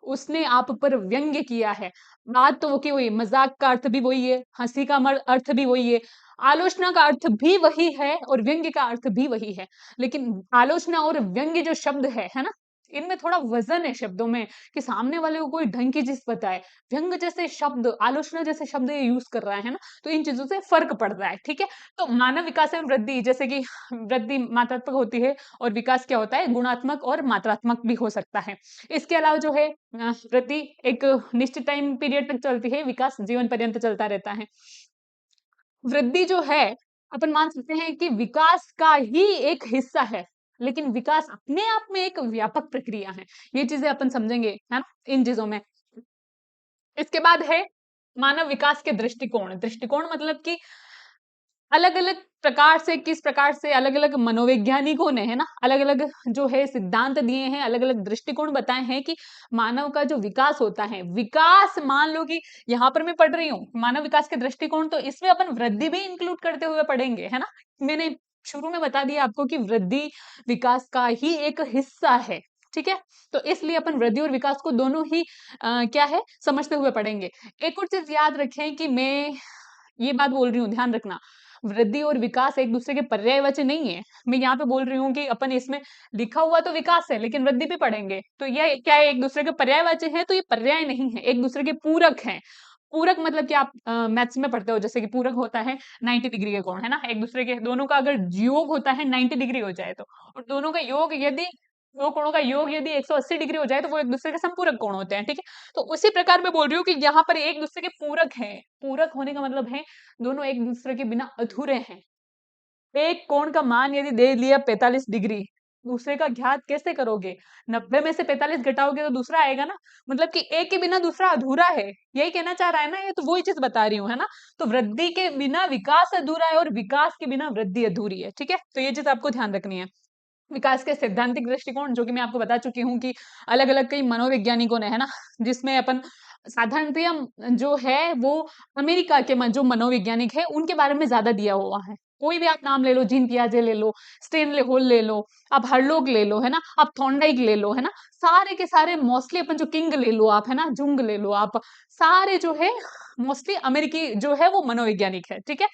उसने आप पर व्यंग्य किया है। बात तो वो की वही, मजाक का अर्थ भी वही है, हंसी का अर्थ भी वही है, आलोचना का अर्थ भी वही है और व्यंग्य का अर्थ भी वही है। लेकिन आलोचना और व्यंग्य जो शब्द है ना, इनमें थोड़ा वजन है शब्दों में, कि सामने वाले को कोई ढंग की चीज पता है, व्यंग्य जैसे शब्द, आलोचना जैसे शब्द ये यूज कर रहा है ना, तो इन चीजों से फर्क पड़ रहा है, ठीक है। तो मानव विकास एवं वृद्धि, जैसे कि वृद्धि मात्रात्मक होती है और विकास क्या होता है, गुणात्मक और मात्रात्मक भी हो सकता है। इसके अलावा जो है वृद्धि एक निश्चित टाइम पीरियड तक चलती है, विकास जीवन पर्यंत चलता रहता है। वृद्धि जो है अपन मान सकते हैं कि विकास का ही एक हिस्सा है, लेकिन विकास अपने आप में एक व्यापक प्रक्रिया है। ये चीजें अपन समझेंगे, है ना, इन चीजों में। इसके बाद है मानव विकास के दृष्टिकोण। दृष्टिकोण मतलब कि अलग अलग प्रकार से, किस प्रकार से अलग अलग मनोवैज्ञानिकों ने, है ना, अलग अलग जो है सिद्धांत दिए हैं, अलग अलग दृष्टिकोण बताए हैं कि मानव का जो विकास होता है, विकास मान लो कि यहाँ पर मैं पढ़ रही हूँ मानव विकास के दृष्टिकोण, तो इसमें अपन वृद्धि भी इंक्लूड करते हुए पढ़ेंगे, है ना। मैंने शुरू में बता दिया आपको कि वृद्धि विकास का ही एक हिस्सा है, ठीक है। तो इसलिए अपन वृद्धि और विकास को दोनों ही क्या है समझते हुए पढ़ेंगे। एक और चीज याद रखें कि मैं ये बात बोल रही हूँ, ध्यान रखना, वृद्धि और विकास एक दूसरे के पर्यायवाची नहीं है। मैं यहाँ पे बोल रही हूँ कि अपन इसमें लिखा हुआ तो विकास है लेकिन वृद्धि भी पढ़ेंगे, तो यह क्या है, एक दूसरे के पर्यायवाची है, तो ये पर्याय नहीं है, एक दूसरे के पूरक हैं। पूरक मतलब कि आप मैथ्स में पढ़ते हो जैसे कि पूरक होता है 90 डिग्री के कोण, है ना, एक दूसरे के दोनों का अगर योग होता है 90 डिग्री हो जाए तो, और दोनों का योग यदि दो कोणों का योग यदि 180 डिग्री हो जाए तो वो एक दूसरे के संपूरक कोण होते हैं, ठीक है। तो उसी प्रकार मैं बोल रही हूँ कि यहाँ पर एक दूसरे के पूरक हैं। पूरक होने का मतलब है दोनों एक दूसरे के बिना अधूरे हैं। एक कोण का मान यदि दे लिया 45 डिग्री, दूसरे का घात कैसे करोगे? 90 में से 45 घटाओगे तो दूसरा आएगा ना, मतलब कि एक के बिना दूसरा अधूरा है, यही कहना चाह रहा है ना, ये तो वही चीज बता रही हूँ, है ना। तो वृद्धि के बिना विकास अधूरा है और विकास के बिना वृद्धि अधूरी है, ठीक है। तो ये चीज आपको ध्यान रखनी है। विकास के सैद्धांतिक दृष्टिकोण जो कि मैं आपको बता चुकी हूँ कि अलग अलग कई मनोवैज्ञानिकों ने, है ना, जिसमें अपन साधारणतः जो है वो अमेरिका के जो मनोवैज्ञानिक है उनके बारे में ज्यादा दिया हुआ है। कोई भी आप नाम ले लो, जीन पियाजे ले लो, स्टेनले होल ले लो, आप हरलोग ले लो, है ना, आप थॉर्नडाइक ले लो, है ना, सारे के सारे मोस्टली अपन जो किंग ले लो आप, है ना, जुंग ले लो आप, सारे जो है मोस्टली अमेरिकी जो है वो मनोवैज्ञानिक है, ठीक है।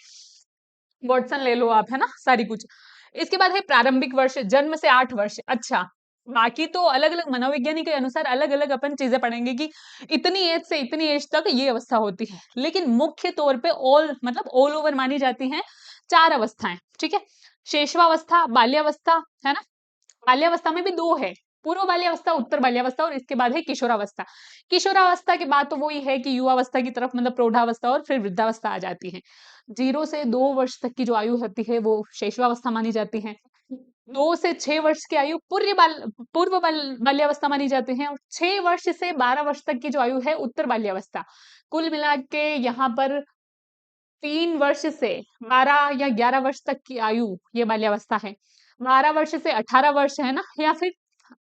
वॉटसन ले लो आप, है ना, सारी कुछ। इसके बाद है प्रारंभिक वर्ष, जन्म से 8 वर्ष। अच्छा, बाकी तो अलग अलग मनोविज्ञानी के अनुसार अलग अलग अपन चीजें पढ़ेंगे कि इतनी एज से इतनी एज तक ये अवस्था होती है, लेकिन मुख्य तौर पे ऑल मतलब ऑल ओवर मानी जाती हैं 4 अवस्थाएं, ठीक है। शेषवावस्था, बाल्यावस्था, है ना, बाल्यावस्था में भी दो है, पूर्व बाल्यावस्था, उत्तर बाल्यावस्था, और इसके बाद है किशोरावस्था। किशोरावस्था के बाद तो वही है कि युवावस्था की तरफ मतलब प्रौढ़ावस्था और फिर वृद्धावस्था आ जाती है। 0 से 2 वर्ष तक की जो आयु होती है वो शेषवावस्था मानी जाती है। 2 से 6 वर्ष की आयु बाल्यावस्था मानी जाती है, और 6 वर्ष से 12 वर्ष तक की जो आयु है उत्तर बाल्यावस्था। कुल मिला के यहाँ पर 3 वर्ष से 12 या 11 वर्ष तक की आयु ये बाल्यावस्था है। 12 वर्ष से 18 वर्ष, है ना, या फिर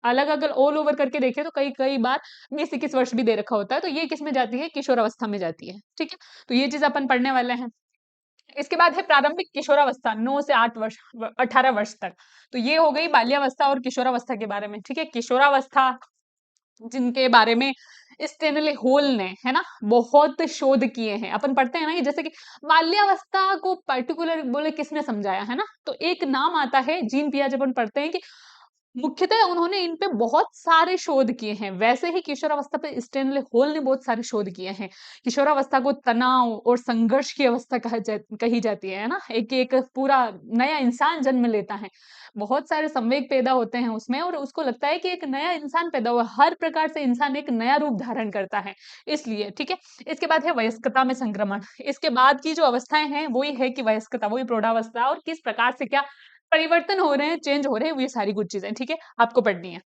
अलग अगर ऑल ओवर करके देखें तो कई कई बार 20-21 वर्ष भी दे रखा होता है, तो ये किस में जाती है, किशोरावस्था में जाती है, ठीक है। तो ये चीज अपन पढ़ने वाले हैं। इसके बाद है प्रारंभिक किशोरावस्था, 9 से 8 वर्ष 18 वर्ष तक। तो ये हो गई बाल्यावस्था और किशोरावस्था के बारे में, ठीक है। किशोरावस्था जिनके बारे में स्टेनले होल ने, है ना, बहुत शोध किए हैं। अपन पढ़ते हैं ना कि जैसे कि बाल्यावस्था को पर्टिकुलर बोले किसने समझाया, है ना, तो एक नाम आता है जीन पियाजे। अपन पढ़ते हैं कि मुख्यतः उन्होंने इन पे बहुत सारे शोध किए हैं। वैसे ही किशोरावस्था पे स्टेनले होल ने बहुत सारे शोध किए हैं। किशोरावस्था को तनाव और संघर्ष की अवस्था कही जाती है ना, एक एक पूरा नया इंसान जन्म लेता है, बहुत सारे संवेग पैदा होते हैं उसमें, और उसको लगता है कि एक नया इंसान पैदा हुआ, हर प्रकार से इंसान एक नया रूप धारण करता है, इसलिए, ठीक है। इसके बाद है वयस्कता में संक्रमण। इसके बाद की जो अवस्थाएं हैं वही है कि वयस्कता, वही प्रौढ़ावस्था, और किस प्रकार से क्या परिवर्तन हो रहे हैं, चेंज हो रहे हैं, ये सारी कुछ चीजें, ठीक है, आपको पढ़नी है।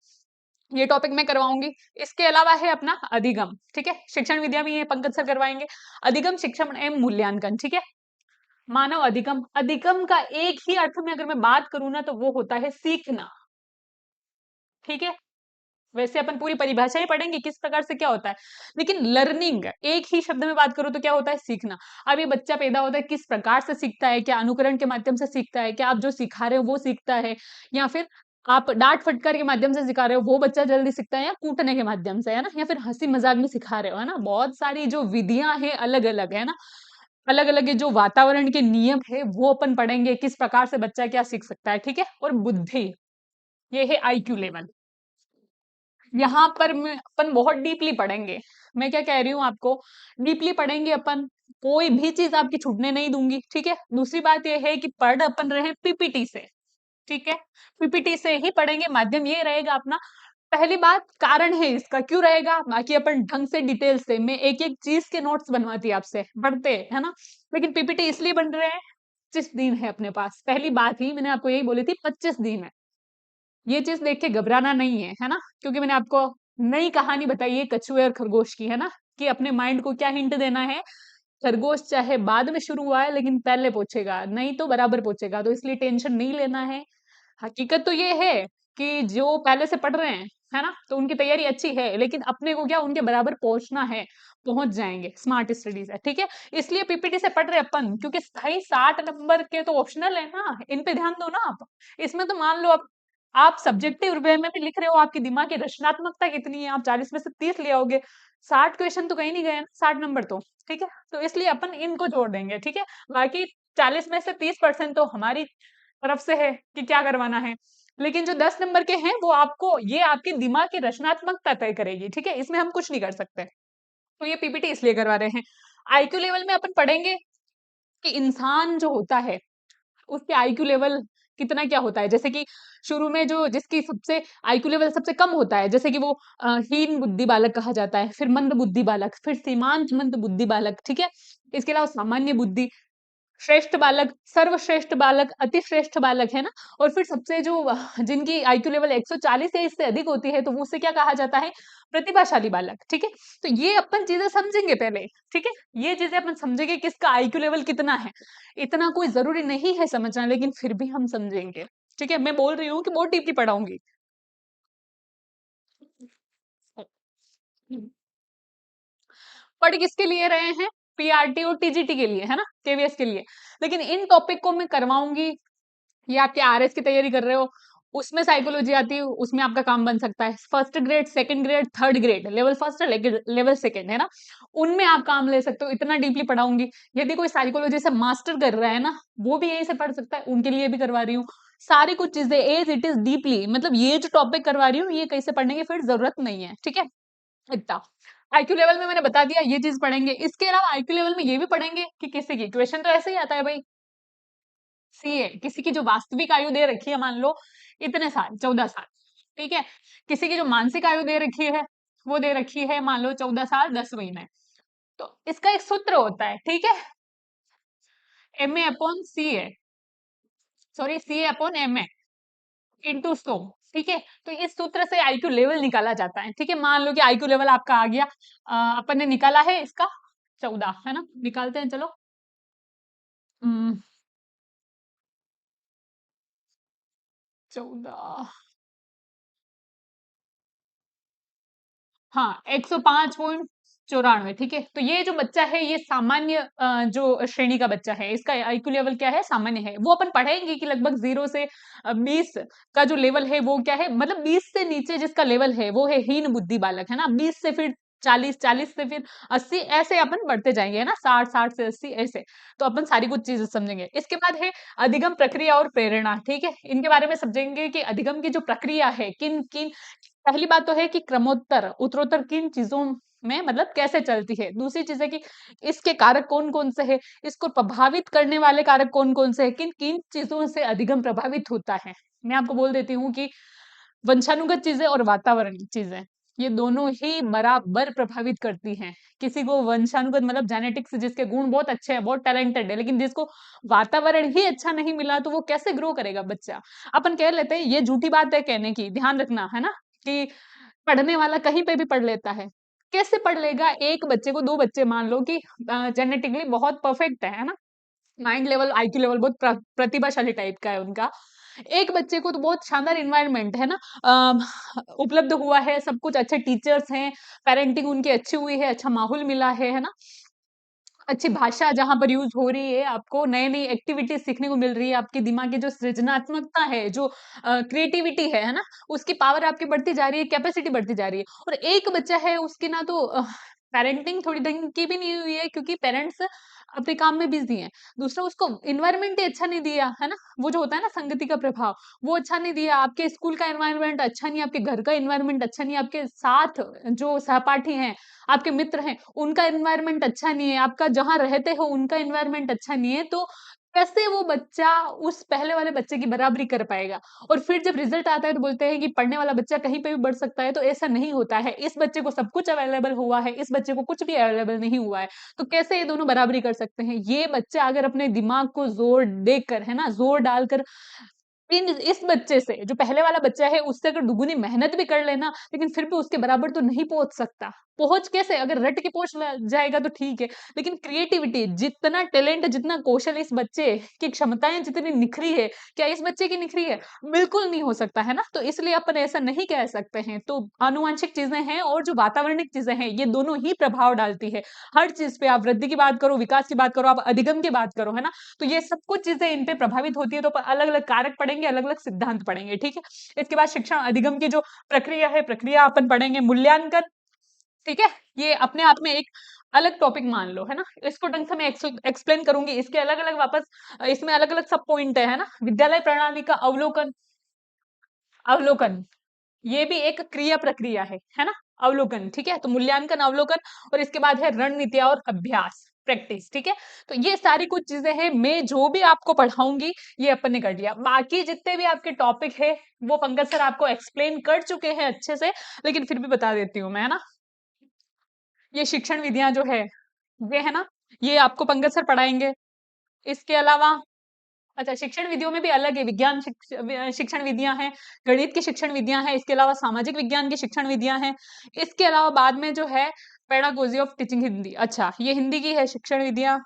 ये टॉपिक मैं करवाऊंगी। इसके अलावा है अपना अधिगम, ठीक है, शिक्षण विद्या भी ये पंकज सर करवाएंगे। अधिगम शिक्षण एवं मूल्यांकन, ठीक है। मानव अधिगम, अधिगम का एक ही अर्थ में अगर मैं बात करूं ना तो वो होता है सीखना, ठीक है। वैसे अपन पूरी परिभाषा ही पढ़ेंगे किस प्रकार से क्या होता है, लेकिन लर्निंग एक ही शब्द में बात करूं तो क्या होता है, सीखना। अब ये बच्चा पैदा होता है, किस प्रकार से सीखता है, क्या अनुकरण के माध्यम से सीखता है, क्या आप जो सिखा रहे हो वो सीखता है, या फिर आप डांट फटकार के माध्यम से सिखा रहे हो वो बच्चा जल्दी सीखता है, या कूटने के माध्यम से, है ना, या फिर हंसी मजाक में सिखा रहे हो, है ना, बहुत सारी जो विधियां हैं अलग अलग, है ना, अलग अलग ये जो वातावरण के नियम है वो अपन पढ़ेंगे, किस प्रकार से बच्चा क्या सीख सकता है, ठीक है। और बुद्धि, ये है IQ लेवल। यहाँ पर मैं अपन बहुत डीपली पढ़ेंगे। मैं क्या कह रही हूँ आपको, डीपली पढ़ेंगे अपन, कोई भी चीज आपकी छूटने नहीं दूंगी, ठीक है। दूसरी बात यह है कि पढ़ अपन रहे PPT से, ठीक है, PPT से ही पढ़ेंगे, माध्यम ये रहेगा अपना। पहली बात कारण है इसका क्यों रहेगा, बाकी अपन ढंग से डिटेल से मैं एक एक चीज के नोट्स बनवाती आपसे पढ़ते, है ना, लेकिन PPT इसलिए बन रहे हैं 25 दिन है अपने पास। पहली बात ही मैंने आपको यही बोली थी, 25 दिन है। ये चीज देख के घबराना नहीं है ना, क्योंकि मैंने आपको नई कहानी बताई है कछुए और खरगोश की, है ना, कि अपने माइंड को क्या हिंट देना है, खरगोश चाहे बाद में शुरू हुआ है लेकिन पहले पहुंचेगा, नहीं तो बराबर पहुंचेगा, तो इसलिए टेंशन नहीं लेना है। हकीकत तो ये है कि जो पहले से पढ़ रहे हैं, है ना, तो उनकी तैयारी अच्छी है, लेकिन अपने को क्या उनके बराबर पहुंचना है, पहुंच जाएंगे, स्मार्ट स्टडीज है, ठीक है। इसलिए PPT से पढ़ रहे हैं अपन, क्योंकि भाई 60 नंबर के तो ऑप्शनल है ना, इन पे ध्यान दो ना आप। इसमें तो मान लो आप सब्जेक्टिव वे में भी लिख रहे हो, आपकी दिमाग की रचनात्मकता कितनी है, आप 40 में से 30 ले आओगे, 60 क्वेश्चन तो कहीं नहीं गए ना, 60 नंबर तो, ठीक है। तो इसलिए अपन इनको जोड़ देंगे, ठीक है। बाकी 40 में से 30% तो हमारी तरफ से है कि क्या करवाना है, लेकिन जो 10 नंबर के हैं वो आपको, ये आपके दिमाग की रचनात्मकता तय करेगी, ठीक है, इसमें हम कुछ नहीं कर सकते। तो ये पीपीटी इसलिए करवा रहे हैं। आईक्यू लेवल में अपन पढ़ेंगे कि इंसान जो होता है उसके आईक्यू लेवल कितना क्या होता है, जैसे कि शुरू में जो जिसकी सबसे आईक्यू लेवल सबसे कम होता है, जैसे कि वो हीन बुद्धि बालक कहा जाता है, फिर मंद बुद्धि बालक, फिर सीमांत मंद बुद्धि बालक, ठीक है। इसके अलावा सामान्य बुद्धि, श्रेष्ठ बालक, सर्वश्रेष्ठ बालक, अति श्रेष्ठ बालक, है ना। और फिर सबसे जो जिनकी आईक्यू लेवल 140 या इससे अधिक होती है तो वो उसे क्या कहा जाता है, प्रतिभाशाली बालक, ठीक है। तो ये अपन चीजें समझेंगे पहले, ठीक है, ये चीजें अपन समझेंगे किसका आईक्यू लेवल कितना है। इतना कोई जरूरी नहीं है समझना, लेकिन फिर भी हम समझेंगे, ठीक है। मैं बोल रही हूँ कि बहुत डीपली पढ़ाऊंगी। पढ़ किसके लिए रहे हैं, पीआरटी और टीजीटी के लिए, है ना, केवीएस के लिए। लेकिन इन टॉपिक को मैं करवाऊंगी, ये आपके आरएस की तैयारी कर रहे हो, उसमें साइकोलॉजी आती है, उसमें आपका काम बन सकता है। First grade, second grade, third grade, level first, level second, है ना, उनमें आप काम ले सकते हो। इतना डीपली पढ़ाऊंगी। यदि कोई साइकोलॉजी से मास्टर कर रहा है ना, वो भी यहीं से पढ़ सकता है, उनके लिए भी करवा रही हूँ सारी कुछ चीजें एज इट इज डीपली, मतलब ये जो टॉपिक करवा रही हूँ ये कैसे पढ़ने की फिर जरूरत नहीं है, ठीक है। इतना आईक्यू लेवल में मैंने बता दिया, ये चीज पढ़ेंगे। इसके अलावा आईक्यू लेवल में ये भी पढ़ेंगे कि किसी की क्वेश्चन तो ऐसे ही आता है भाई, सीए किसी की जो वास्तविक आयु दे रखी है, मान लो इतने साल, 14 साल, ठीक है। किसी की जो मानसिक आयु दे रखी है वो दे रखी है मान लो 14 साल 10 महीने। तो इसका एक सूत्र होता है, ठीक है, MA/CA, सॉरी CA/MA इंटू 100, ठीक है। तो इस सूत्र से आईक्यू लेवल निकाला जाता है, ठीक है। मान लो कि आईक्यू लेवल आपका आ गया, अपन ने निकाला है इसका 14, है ना, निकालते हैं चलो। 14, हाँ, 105.94, ठीक है। तो ये जो बच्चा है ये सामान्य जो श्रेणी का बच्चा है, इसका आईक्यू लेवल क्या है, सामान्य है। वो अपन पढ़ेंगे कि लगभग 0 से 20 का जो लेवल है वो क्या है, मतलब 20 से नीचे जिसका लेवल है वो है हीन बुद्धि बालक, है ना। 20 से फिर 40, 40 से फिर 80, ऐसे अपन बढ़ते जाएंगे, है ना, 60, 60 से 80 ऐसे। तो अपन सारी कुछ चीजें समझेंगे। इसके बाद है अधिगम प्रक्रिया और प्रेरणा, ठीक है। इनके बारे में समझेंगे कि अधिगम की जो प्रक्रिया है, किन किन, पहली बात तो है कि क्रमोत्तर उत्तरोत्तर किन चीजों में मतलब कैसे चलती है। दूसरी चीज है कि इसके कारक कौन कौन से हैं, इसको प्रभावित करने वाले कारक कौन कौन से हैं, किन किन चीजों से अधिगम प्रभावित होता है। मैं आपको बोल देती हूँ कि वंशानुगत चीजें और वातावरण चीजें, ये दोनों ही बराबर प्रभावित करती हैं। किसी को वंशानुगत मतलब जेनेटिक्स जिसके गुण बहुत अच्छे हैं, बहुत टैलेंटेड है, लेकिन जिसको वातावरण ही अच्छा नहीं मिला तो वो कैसे ग्रो करेगा बच्चा। अपन कह लेते हैं, ये झूठी बात है कहने की, ध्यान रखना, है ना, कि पढ़ने वाला कहीं पे भी पढ़ लेता है। कैसे पढ़ लेगा, एक बच्चे को, दो बच्चे मान लो कि जेनेटिकली बहुत परफेक्ट है ना, माइंड लेवल आईक्यू लेवल बहुत प्रतिभाशाली टाइप का है उनका। एक बच्चे को तो बहुत शानदार इन्वायरमेंट है ना, उपलब्ध हुआ है, सब कुछ अच्छे टीचर्स हैं, पेरेंटिंग उनकी अच्छी हुई है, अच्छा माहौल मिला है ना, अच्छी भाषा जहाँ पर यूज हो रही है, आपको नई नई एक्टिविटीज सीखने को मिल रही है, आपके दिमाग की जो सृजनात्मकता है, जो क्रिएटिविटी है ना, उसकी पावर आपकी बढ़ती जा रही है, कैपेसिटी बढ़ती जा रही है। और एक बच्चा है उसकी ना तो पेरेंटिंग थोड़ी ढंग की भी नहीं हुई है, क्योंकि पेरेंट्स अपने काम में बिजी हैं। दूसरा, उसको इन्वायरमेंट ही अच्छा नहीं दिया है ना, वो जो होता है ना संगति का प्रभाव, वो अच्छा नहीं दिया। आपके स्कूल का एनवायरनमेंट अच्छा नहीं है, आपके घर का एनवायरनमेंट अच्छा नहीं है, आपके साथ जो सहपाठी हैं, आपके मित्र हैं, उनका एनवायरनमेंट अच्छा नहीं है, आपका जहाँ रहते हो उनका एनवायरनमेंट अच्छा नहीं है, तो कैसे वो बच्चा उस पहले वाले बच्चे की बराबरी कर पाएगा। और फिर जब रिजल्ट आता है तो बोलते हैं कि पढ़ने वाला बच्चा कहीं पे भी बढ़ सकता है, तो ऐसा नहीं होता है। इस बच्चे को सब कुछ अवेलेबल हुआ है, इस बच्चे को कुछ भी अवेलेबल नहीं हुआ है, तो कैसे ये दोनों बराबरी कर सकते हैं। ये बच्चा अगर अपने दिमाग को जोर देकर, है ना, जोर डालकर इन इस बच्चे से, जो पहले वाला बच्चा है, उससे अगर दुगुनी मेहनत भी कर लेना, लेकिन फिर भी उसके बराबर तो नहीं पहुंच सकता। पहुंच कैसे, अगर रट के पहुंच जाएगा तो ठीक है, लेकिन क्रिएटिविटी, जितना टैलेंट, जितना कौशल इस बच्चे की क्षमताएं जितनी निखरी है, क्या इस बच्चे की निखरी है, बिल्कुल नहीं हो सकता, है ना। तो इसलिए अपन ऐसा नहीं कह सकते हैं। तो आनुवंशिक चीजें हैं और जो वातावरणिक चीजें हैं, ये दोनों ही प्रभाव डालती है हर चीज पे। आप वृद्धि की बात करो, विकास की बात करो, आप अधिगम की बात करो, है ना, तो ये सब कुछ चीजें इन पे प्रभावित होती है। तो अलग अलग कारक पढ़ेंगे, अलग अलग सिद्धांत पढ़ेंगे, ठीक है। इसके बाद शिक्षण अधिगम की जो प्रक्रिया है, प्रक्रिया अपन पढ़ेंगे। मूल्यांकन, ठीक है, ये अपने आप में एक अलग टॉपिक मान लो, है ना, इसको ढंग से मैं एक्सप्लेन करूंगी, इसके अलग अलग वापस इसमें अलग अलग सब पॉइंट है ना। विद्यालय प्रणाली का अवलोकन, अवलोकन ये भी एक क्रिया प्रक्रिया है ना, अवलोकन, ठीक है। तो मूल्यांकन, अवलोकन, और इसके बाद है रणनीतियां और अभ्यास, प्रैक्टिस, ठीक है। तो ये सारी कुछ चीजें हैं, मैं जो भी आपको पढ़ाऊंगी ये अपन ने कर लिया। बाकी जितने भी आपके टॉपिक है वो पंकज सर आपको एक्सप्लेन कर चुके हैं अच्छे से, लेकिन फिर भी बता देती हूँ मैं, है ना। ये शिक्षण विधियां जो है, ये है ना, ये आपको पंकज सर पढ़ाएंगे। इसके अलावा अच्छा, शिक्षण विधियों में भी अलग है, विज्ञान शिक्षण विधियां हैं, गणित की शिक्षण विधियां हैं, इसके अलावा सामाजिक विज्ञान की शिक्षण विधियां हैं। इसके अलावा बाद में जो है पेडागोजी ऑफ टीचिंग हिंदी, अच्छा ये हिंदी की है शिक्षण विधियां।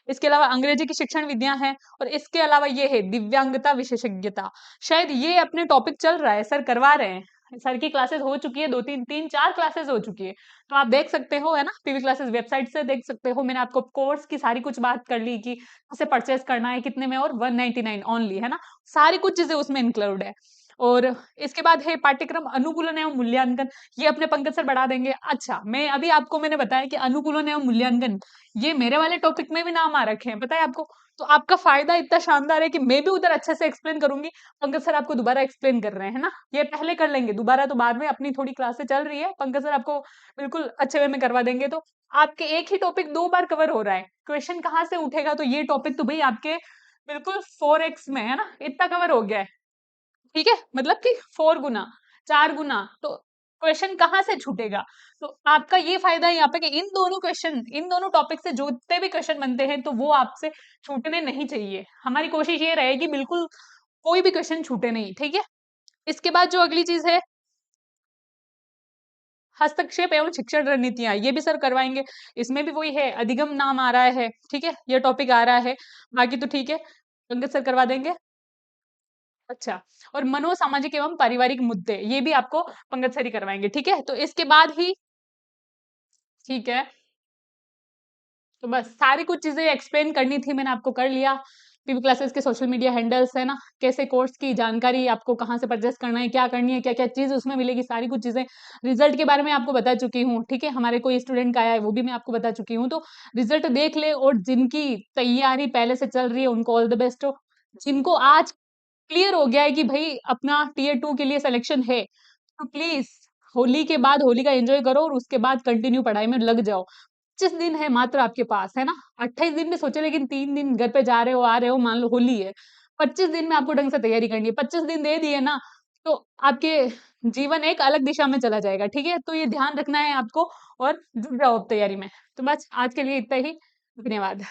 इसके अलावा अंग्रेजी की शिक्षण विधियां हैं, और इसके अलावा ये है दिव्यांगता विशेषज्ञता। शायद ये अपने टॉपिक चल रहा है, सर करवा रहे हैं, सर की क्लासेस हो चुकी है, दो तीन तीन चार क्लासेस हो चुकी है। तो आप देख सकते हो, है ना, पीवी क्लासेस वेबसाइट से देख सकते हो। मैंने आपको कोर्स की सारी कुछ बात कर ली कि उसे परचेस करना है कितने में, और 199 ओनली, है ना। सारी कुछ चीजें उसमें इंक्लूड है। और इसके बाद है पाठ्यक्रम अनुकूलन एवं मूल्यांकन, ये अपने पंकज सर बढ़ा देंगे। अच्छा, मैं अभी आपको मैंने बताया कि अनुकूलन एवं मूल्यांकन ये मेरे वाले टॉपिक में भी नाम आ रखे हैं, पता है आपको। तो आपका फायदा इतना शानदार है कि मैं भी उधर अच्छे से एक्सप्लेन करूंगी, पंकज सर आपको दोबारा एक्सप्लेन कर रहे हैं, है ना। ये पहले कर लेंगे, दोबारा तो बाद में, अपनी थोड़ी क्लासें चल रही है, पंकज सर आपको बिल्कुल अच्छे वे में करवा देंगे। तो आपके एक ही टॉपिक दो बार कवर हो रहा है, क्वेश्चन कहाँ से उठेगा, तो ये टॉपिक तो भाई आपके बिल्कुल 4x में, है ना, इतना कवर हो गया है, ठीक है, मतलब कि 4 गुना, 4 गुना, तो क्वेश्चन कहाँ से छूटेगा। तो आपका ये फायदा है यहाँ पे कि इन दोनों क्वेश्चन, इन दोनों टॉपिक से जो जितने भी क्वेश्चन बनते हैं तो वो आपसे छूटने नहीं चाहिए। हमारी कोशिश ये रहेगी बिल्कुल कोई भी क्वेश्चन छूटे नहीं, ठीक है। इसके बाद जो अगली चीज है, हस्तक्षेप एवं शिक्षण रणनीतियां, ये भी सर करवाएंगे। इसमें भी वही है, अधिगम नाम आ रहा है, ठीक है, ये टॉपिक आ रहा है। बाकी तो ठीक है, पंकज सर करवा देंगे। अच्छा, और मनोसामाजिक एवं पारिवारिक मुद्दे, ये भी आपको पंकज सर ही करवाएंगे, ठीक है। तो इसके बाद ही, ठीक है, तो बस सारी कुछ चीजें एक्सप्लेन करनी थी, मैंने आपको कर लिया। पीवी क्लासेस के सोशल मीडिया हैंडल्स है ना, कैसे कोर्स की जानकारी आपको कहाँ से परचेस करना है, क्या करनी है, क्या क्या चीज उसमें मिलेगी, सारी कुछ चीजें। रिजल्ट के बारे में आपको बता चुकी हूँ, ठीक है, हमारे कोई स्टूडेंट का आया है वो भी मैं आपको बता चुकी हूँ। तो रिजल्ट देख ले, और जिनकी तैयारी पहले से चल रही है उनको ऑल द बेस्ट हो। जिनको आज क्लियर हो गया है कि भाई अपना टीयर 2 के लिए सिलेक्शन है, तो प्लीज होली के बाद होली का एंजॉय करो, और उसके बाद कंटिन्यू पढ़ाई में लग जाओ। 25 दिन है मात्र आपके पास, है ना। 28 दिन में सोचे, लेकिन 3 दिन घर पे जा रहे हो, आ रहे हो, मान लो होली है। 25 दिन में आपको ढंग से तैयारी करनी है, 25 दिन दे दिए ना, तो आपके जीवन एक अलग दिशा में चला जाएगा, ठीक है। तो ये ध्यान रखना है आपको, और जुट जाओ अब तैयारी में। तो बस आज के लिए इतना ही, धन्यवाद।